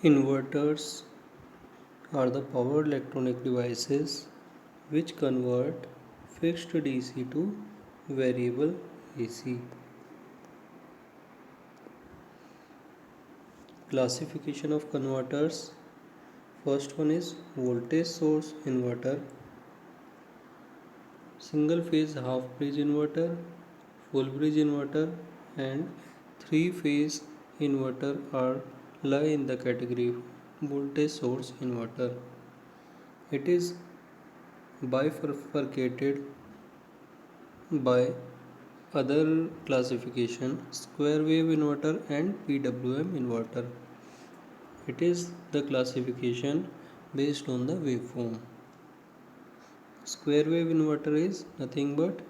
Inverters are the power electronic devices which convert fixed DC to variable AC. Classification of converters. First one is voltage source inverter, single phase half bridge inverter, full bridge inverter, and three phase inverter are lie in the category voltage source inverter. It is bifurcated by other classification square wave inverter and PWM inverter. It is the classification based on the waveform. Square wave inverter is nothing but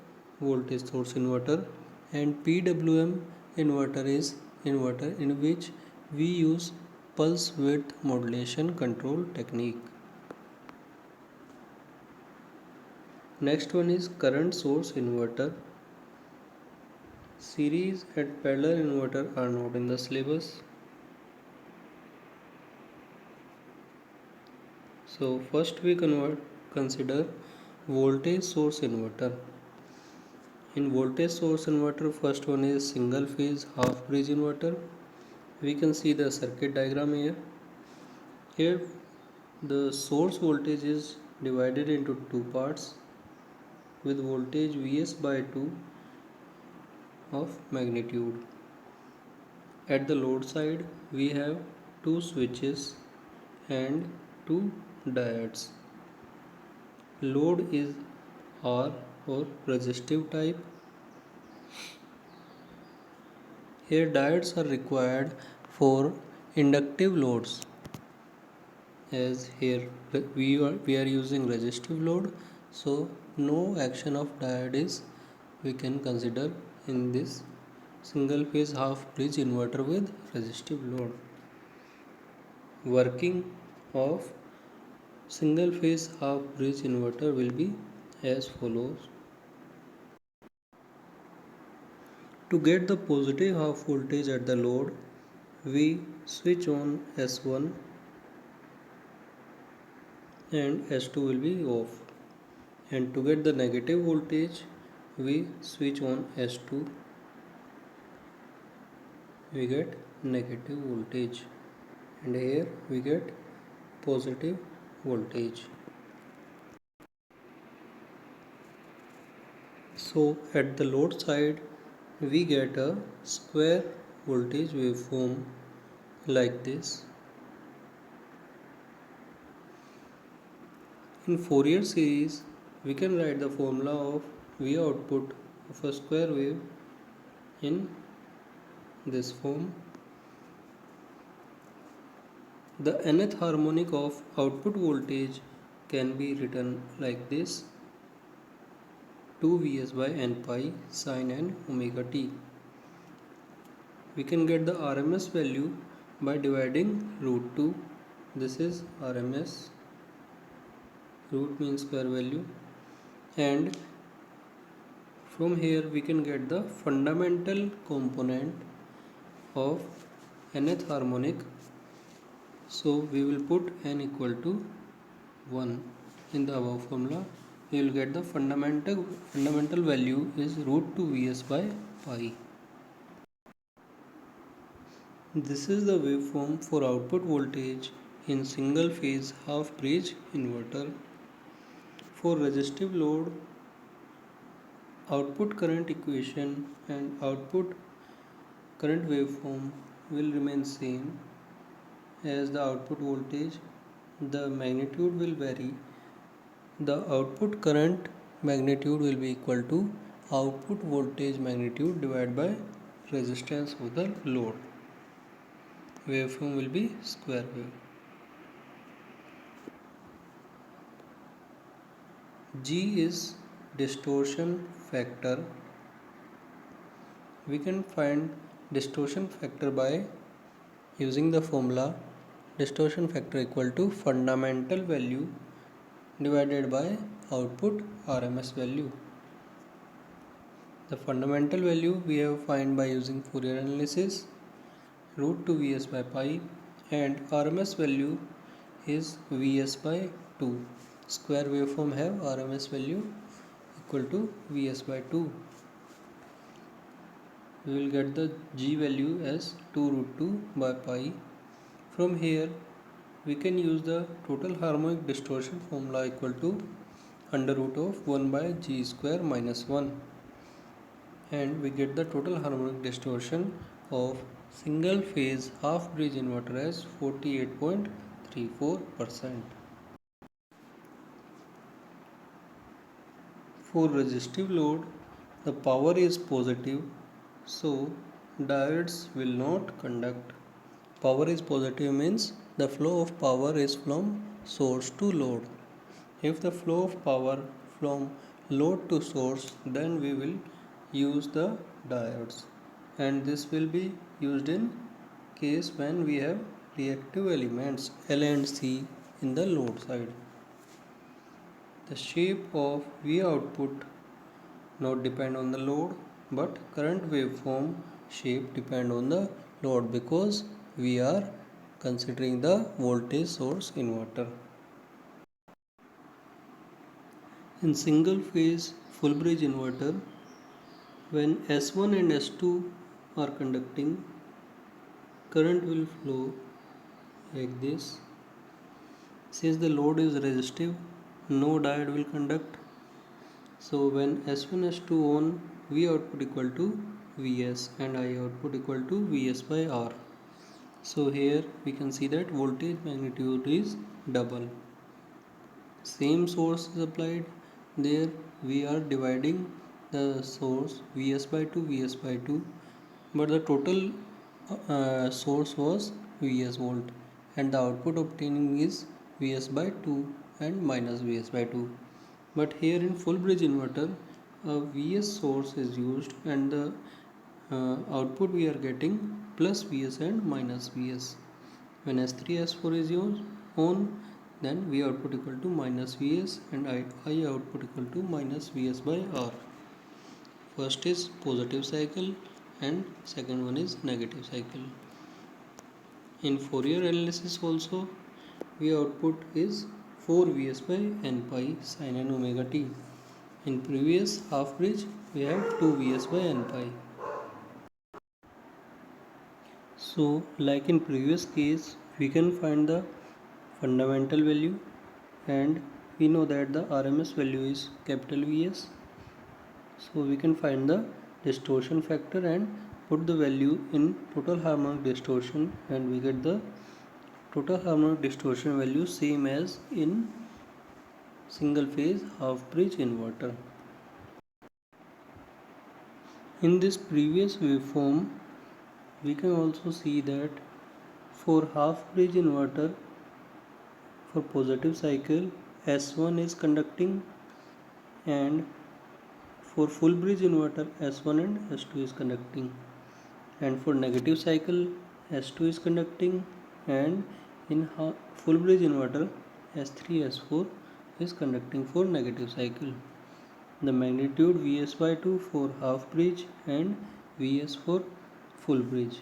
voltage source inverter, and PWM inverter is inverter in which we use pulse width modulation control technique. Next one is current source inverter. Series and parallel inverter are not in the syllabus. So first we consider voltage source inverter. In voltage source inverter, first one is single phase half bridge inverter. We can see the circuit diagram here. Here the source voltage is divided into two parts with voltage Vs by 2 of magnitude. At the load side we have two switches and two diodes. Load is R or resistive type. Here diodes are required for inductive loads, as here we are using resistive load, so no action of diode is we can consider in this single phase half bridge inverter with resistive load. Working of single phase half bridge inverter will be as follows. To get the positive half voltage at the load, we switch on S1 and S2 will be off, and to get the negative voltage we switch on S2, we get negative voltage, and here we get positive voltage. So at the load side we get a square voltage waveform like this. In Fourier series we can write the formula of V output of a square wave in this form. The nth harmonic of output voltage can be written like this: 2 Vs by n pi sin n omega t. We can get the RMS value by dividing root 2. This is RMS. Root means square value, and from here we can get the fundamental component of nth harmonic. So we will put n equal to 1 in the above formula. We will get the fundamental value is root 2 Vs by pi. This is the waveform for output voltage in single phase half bridge inverter. For resistive load, output current equation and output current waveform will remain same as the output voltage. The magnitude will vary. The output current magnitude will be equal to output voltage magnitude divided by resistance of the load. Waveform will be square wave. G is distortion factor. We can find distortion factor by using the formula distortion factor equal to fundamental value divided by output RMS value. The fundamental value we have find by using Fourier analysis, root 2 Vs by pi, and RMS value is Vs by 2. Square waveform have RMS value equal to Vs by 2. We will get the G value as 2 root 2 by pi. From here we can use the total harmonic distortion formula equal to under root of 1 by G square minus 1, and we get the total harmonic distortion of single phase half bridge inverter as 48.34%. For resistive load, the power is positive, so diodes will not conduct. Power is positive means the flow of power is from source to load. If the flow of power from load to source, then we will use the diodes, and this will be used in case when we have reactive elements L and C in the load side. The shape of V output not depend on the load, but current waveform shape depend on the load because we are considering the voltage source inverter. In single phase full bridge inverter, when S1 and S2 are conducting, current will flow like this. Since the load is resistive, no diode will conduct. So when S1 S2 on, V output equal to Vs and I output equal to Vs by R. So here we can see that voltage magnitude is double. Same source is applied. There we are dividing the source Vs by 2 Vs by 2, but the total source was Vs volt, and the output obtaining is Vs by 2 and minus Vs by 2. But here in full bridge inverter, a Vs source is used, and the output we are getting plus Vs and minus Vs. When S3 S4 is used on, then V output equal to minus Vs and I output equal to minus Vs by R. First is positive cycle and second one is negative cycle. In Fourier analysis also, V output is 4 Vs by n pi sin n omega t. In previous half bridge, we have 2 Vs by n pi. So, like in previous case, we can find the fundamental value, and we know that the RMS value is capital Vs. So we can find the distortion factor and put the value in total harmonic distortion, and we get the total harmonic distortion value same as in single phase half bridge inverter. In this previous waveform, we can also see that for half bridge inverter, for positive cycle S1 is conducting, and for full bridge inverter S1 and S2 is conducting, and for negative cycle S2 is conducting, and in full bridge inverter S3 S4 is conducting for negative cycle. The magnitude Vs by 2 for half bridge and Vs for full bridge,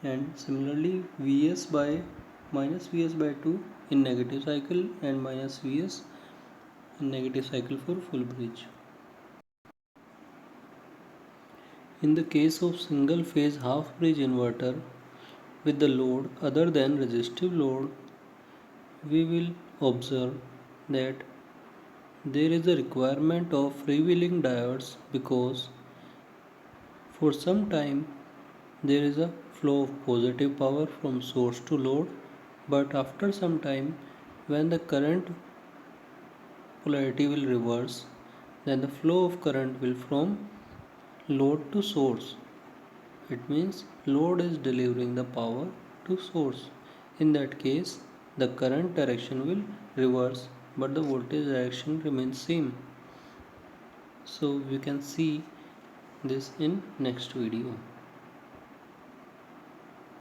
and similarly Vs by minus Vs by 2 in negative cycle and minus Vs in negative cycle for full bridge. In the case of single phase half bridge inverter with the load other than resistive load, we will observe that there is a requirement of freewheeling diodes because for some time there is a flow of positive power from source to load, but after some time when the current polarity will reverse, then the flow of current will from load to source. It means load is delivering the power to source. In that case, the current direction will reverse, but the voltage direction remains same. So we can see this in next video.